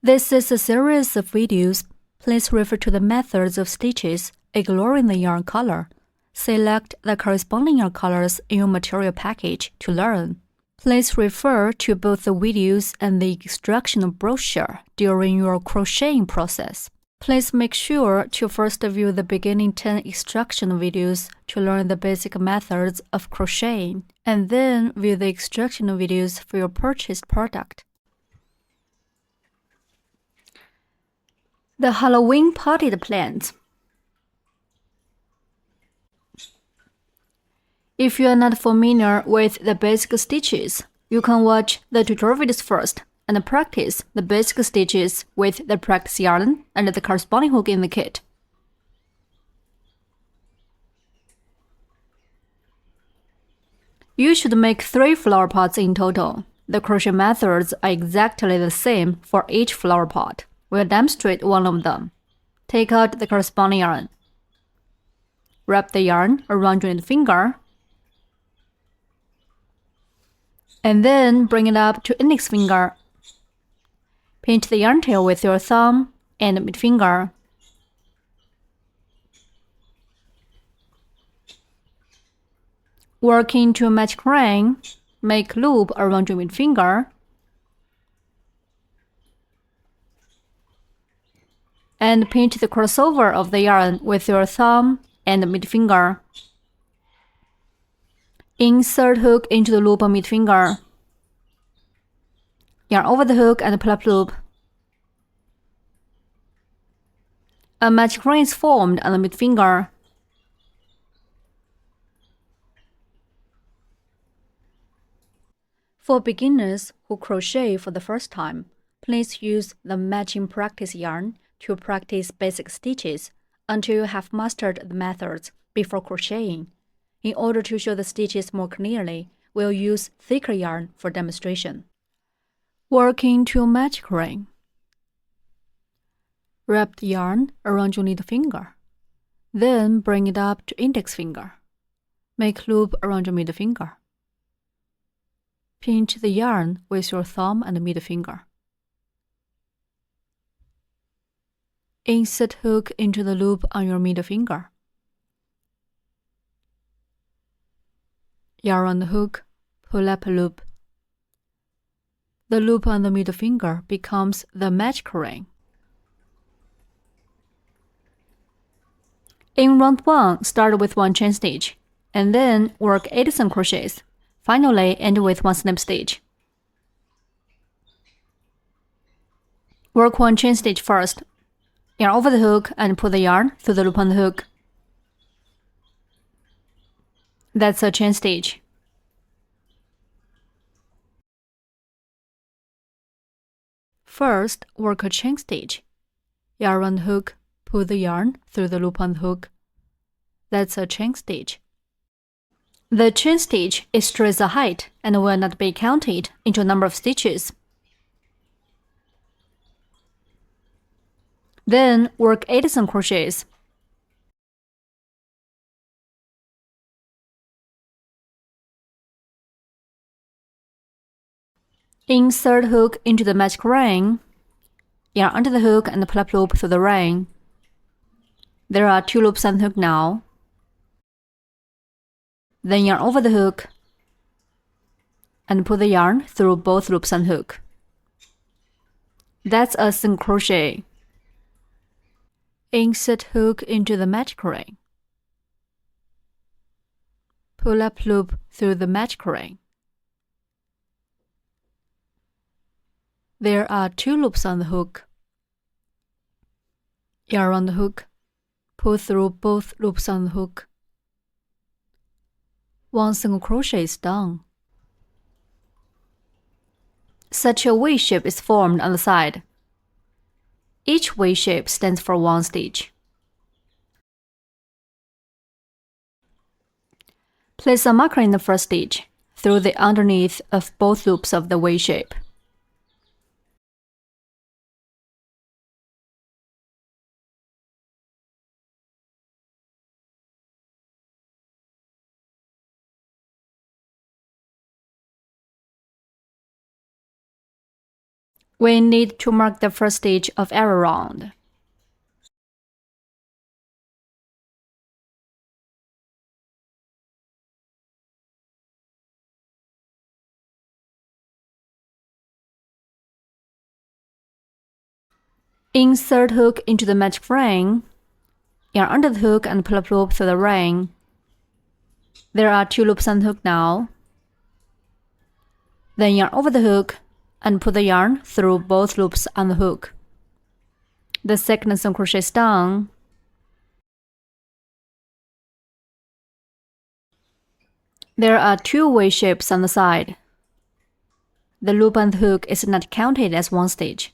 This is a series of videos. Please refer to the methods of stitches, ignoring the yarn color. Select the corresponding yarn colors in your material package to learn. Please refer to both the videos and the instructional brochure during your crocheting process. Please make sure to first view the beginning 10 instructional videos to learn the basic methods of crocheting, and then view the instructional videos for your purchased product. The Halloween potted plant. If you are not familiar with the basic stitches, you can watch the tutorial videos first and practice the basic stitches with the practice yarn and the corresponding hook in the kit. You should make 3 flower pots in total. The crochet methods are exactly the same for each flower pot. We'll demonstrate one of them. Take out the corresponding yarn. Wrap the yarn around your finger, and then bring it up to index finger. Pinch the yarn tail with your thumb and middle finger. Working to match crane, make loop around your middle finger. And pinch the crossover of the yarn with your thumb and middle finger. Insert hook into the loop on middle finger. Yarn over the hook and pull up loop. A match crane is formed on the middle finger. For beginners who crochet for the first time, please use the matching practice yarn to practice basic stitches until you have mastered the methods before crocheting. In order to show the stitches more clearly, we'll use thicker yarn for demonstration. Working to match crane. Wrap the yarn around your little finger. Then bring it up to index finger. Make loop around your middle finger. Pinch the yarn with your thumb and middle finger. Insert hook into the loop on your middle finger. Yarn on the hook, pull up a loop. The loop on the middle finger becomes the match crane. In round 1, start with 1 chain stitch, and then work 8 single crochets. Finally, end with 1 slip stitch. Work 1 chain stitch first. Yarn over the hook and pull the yarn through the loop on the hook. That's a chain stitch. First, work a chain stitch. Yarn on the hook, pull the yarn through the loop on the hook. That's a chain stitch. The chain stitch is straight the height and will not be counted into a number of stitches. Then work 8 single crochets. Insert hook into the match crane. Yarn under the hook and pull up loop through the ring. There are 2 loops on the hook now. Then yarn over the hook and pull the yarn through both loops on the hook. That's a single crochet. Insert hook into the match crane. Pull up loop through the match crane. There are 2 loops on the hook. Yarn on the hook, pull through both loops on the hook. 1 single crochet is done. Such a V shape is formed on the side. Each V shape stands for 1 stitch. Place a marker in the first stitch, through the underneath of both loops of the V shape. We need to mark the first stitch of every round. Insert hook into the magic ring. Yarn under the hook and pull up loop through the ring. There are 2 loops on the hook now. Then yarn over the hook and put the yarn through both loops on the hook. The second single crochet is done. There are 2 V shapes on the side. The loop on the hook is not counted as one stitch.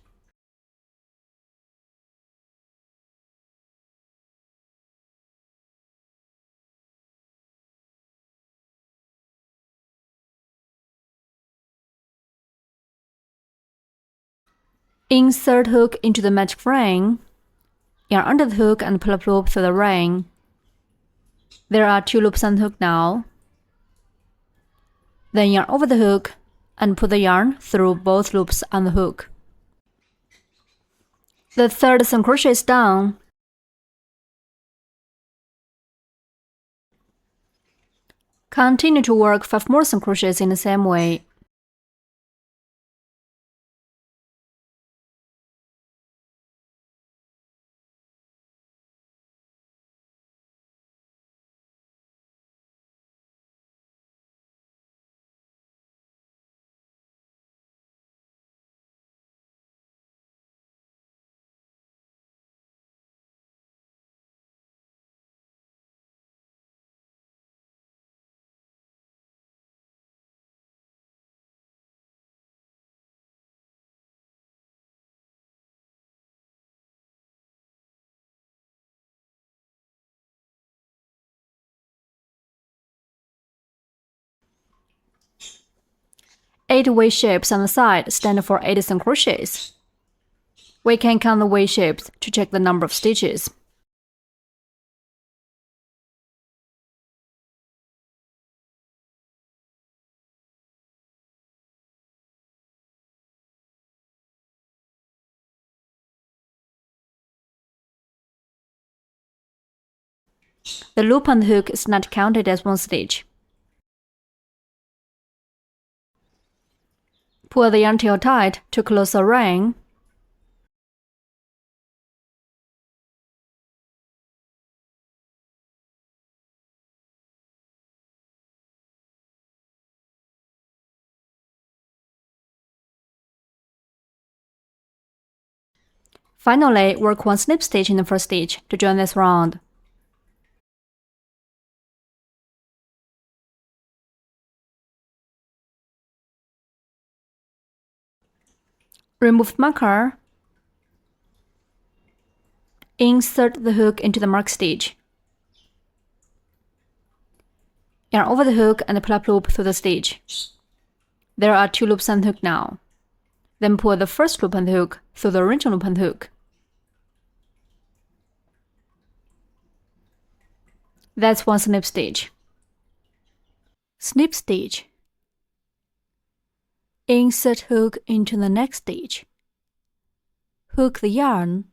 Insert hook into the magic ring. Yarn under the hook and pull up loop through the ring. There are 2 loops on the hook now. Then yarn over the hook and put the yarn through both loops on the hook. The third single crochet is done. Continue to work 5 more single crochets in the same way. Eight V shapes on the side stand for 8 single crochets. We can count the V shapes to check the number of stitches. The loop on the hook is not counted as one stitch. Pull the yarn tail tight to close the ring. Finally, work 1 slip stitch in the first stitch to join this round. Remove the marker. Insert the hook into the mark stitch. Yarn over the hook and pull up loop through the stitch. There are 2 loops on the hook now. Then pull the first loop on the hook through the original loop on the hook. That's 1 snip stitch. Snip stitch. Insert hook into the next stitch. Hook the yarn.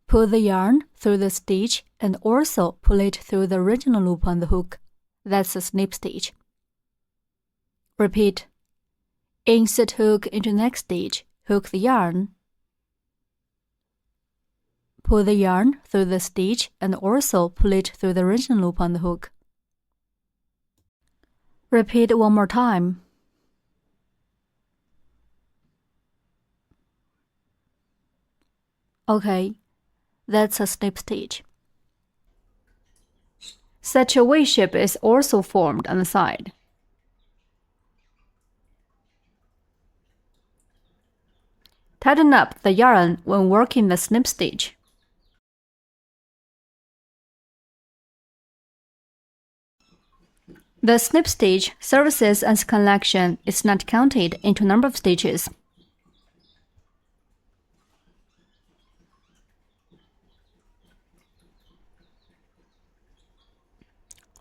Pull the yarn through the stitch and also pull it through the original loop on the hook. That's a snip stitch. Repeat. Insert hook into next stitch. Hook the yarn. Pull the yarn through the stitch and also pull it through the original loop on the hook. Repeat 1 more time. Okay, that's a snip stitch. Such a V shape is also formed on the side. Tighten up the yarn when working the snip stitch. The snip stitch serves as collection is not counted into number of stitches.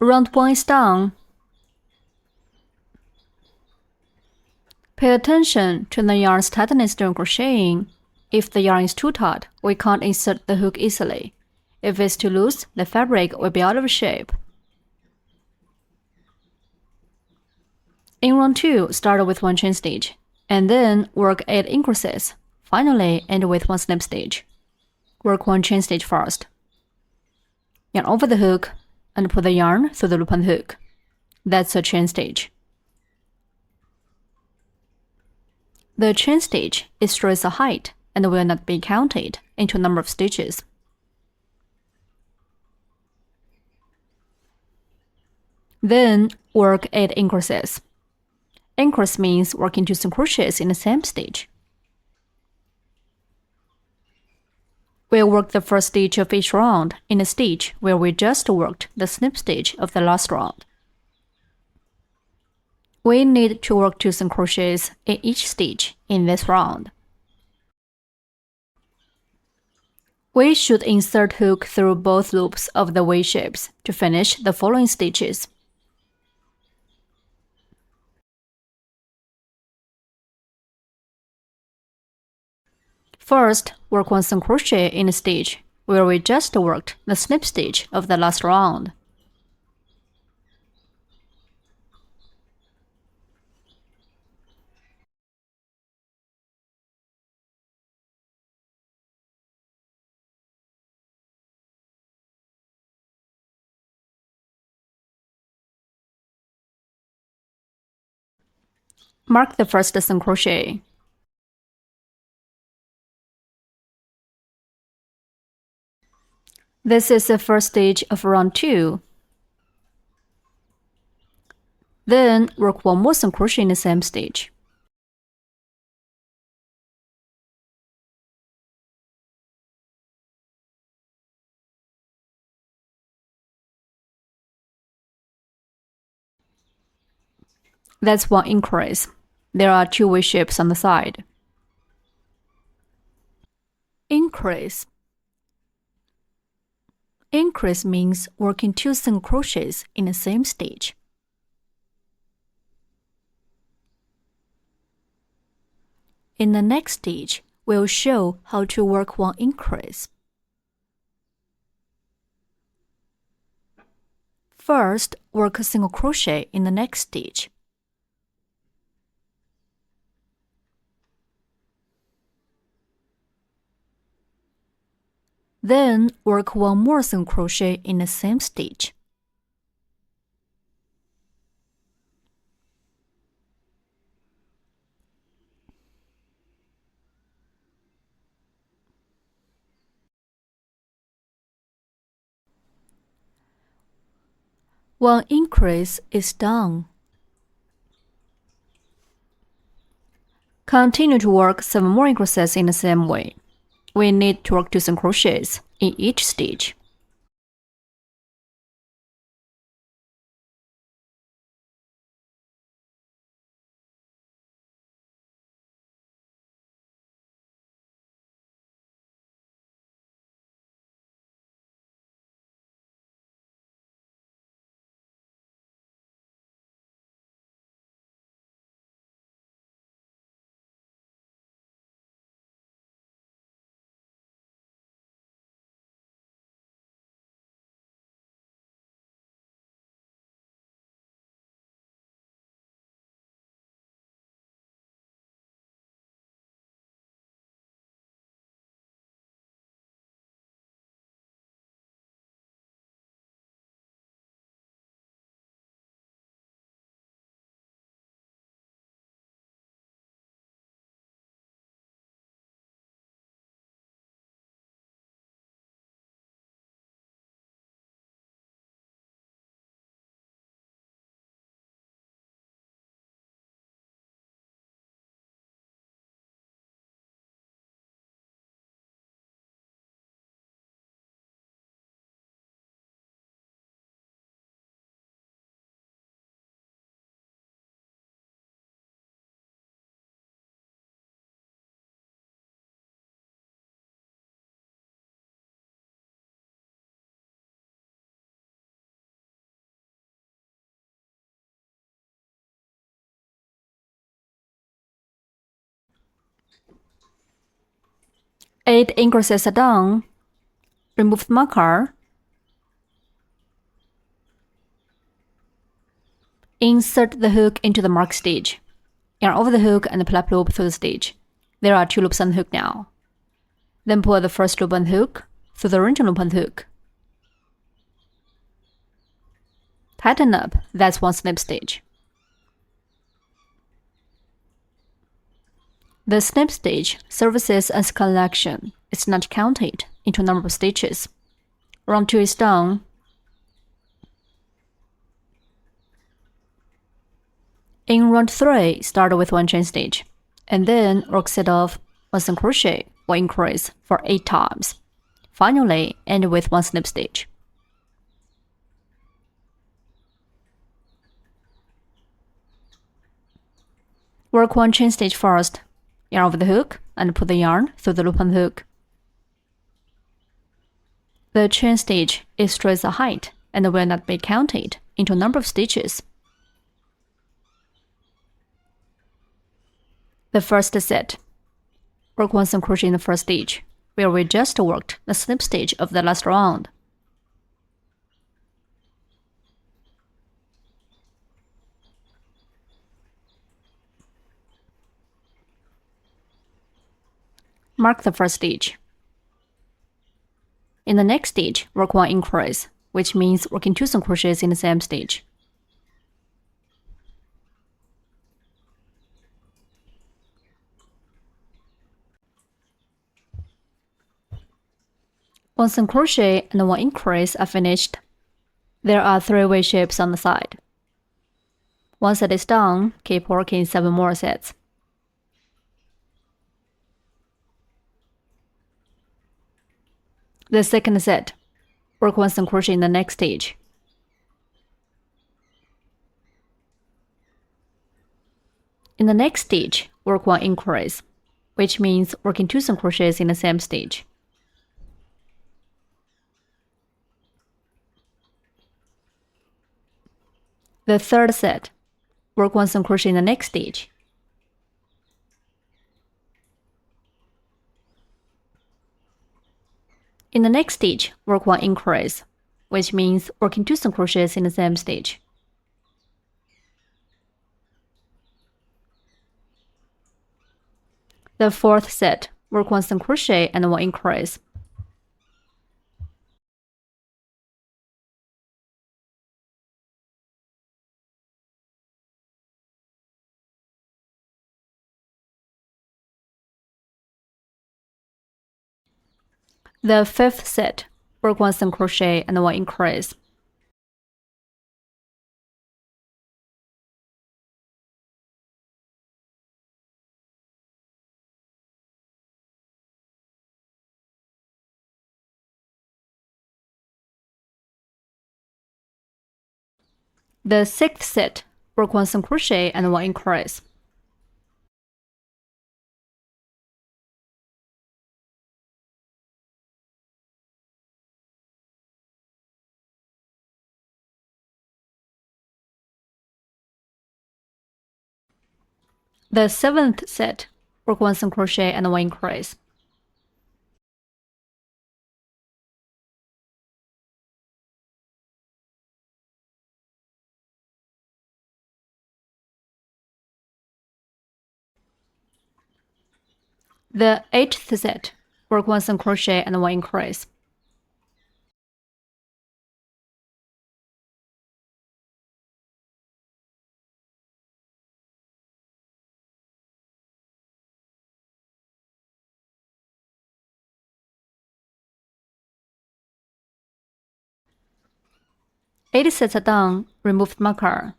Round 1 is done. Pay attention to the yarn's tightness during crocheting. If the yarn is too tight, we can't insert the hook easily. If it's too loose, the fabric will be out of shape. In round 2, start with 1 chain stitch, and then work 8 increases. Finally, end with 1 slip stitch. Work 1 chain stitch first. Yarn over the hook, and put the yarn through the loop and hook. That's a chain stitch. The chain stitch illustrates a height and will not be counted into number of stitches. Then work 8 increases. Increase means working 2 single crochets in the same stitch. We'll work the first stitch of each round in the stitch where we just worked the snip stitch of the last round. We need to work 2 single crochets in each stitch in this round. We should insert hook through both loops of the V shapes to finish the following stitches. First, work 1 single crochet in the stitch where we just worked the snip stitch of the last round. Mark the first single crochet. This is the first stage of round 2. Then work 1 more single crochet in the same stitch. That's 1 increase. There are 2 V shapes on the side. Increase. Increase means working 2 single crochets in the same stitch. In the next stitch, we'll show how to work 1 increase. First, work a single crochet in the next stitch. Then work 1 more single crochet in the same stitch. One increase is done. Continue to work 7 more increases in the same way. We need to work 2 single crochets in each stitch. 8 increases are done. Remove the marker. Insert the hook into the mark stitch. Yarn over the hook and pull up loop through the stitch. There are 2 loops on the hook now. Then pull the first loop on the hook through the original loop on the hook. Tighten up, that's 1 snip stitch. The snip stitch serves as collection. It's not counted into number of stitches. Round 2 is done. In round 3, start with 1 chain stitch, and then work set off 1 single crochet or increase for 8 times. Finally, end with 1 snip stitch. Work 1 chain stitch first. Yarn over the hook and put the yarn through the loop on the hook. The chain stitch illustrates the height and will not be counted into number of stitches. The first set. Work 1 single crochet in the first stitch, where we just worked the snip stitch of the last round. Mark the first stitch. In the next stitch, work 1 increase, which means working 2 single crochets in the same stitch. One single crochet and 1 increase are finished. There are 3 V shapes on the side. 1 set is done, keep working 7 more sets. The second set, work 1 single crochet in the next stitch. In the next stitch, work 1 increase, which means working 2 single crochets in the same stitch. The third set, work 1 single crochet in the next stitch. In the next stitch, work 1 increase, which means working 2 single crochets in the same stitch. The fourth set, work 1 single crochet and 1 increase. The fifth set, work 1 single crochet and 1 increase. The sixth set, work 1 single crochet and 1 increase. The seventh set, work 1 single crochet and 1 increase. The eighth set, work 1 single crochet and 1 increase. Eight sets are done, remove the marker.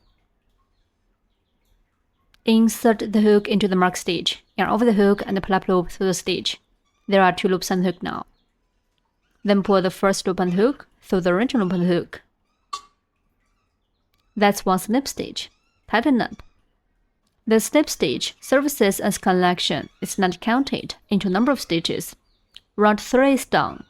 Insert the hook into the mark stitch, yarn over the hook and pull up loop through the stitch. There are 2 loops on the hook now. Then pull the first loop on the hook through the original loop on the hook. That's 1 snip stitch. Tighten up. The snip stitch serves as collection. It's not counted into number of stitches. Round 3 is done.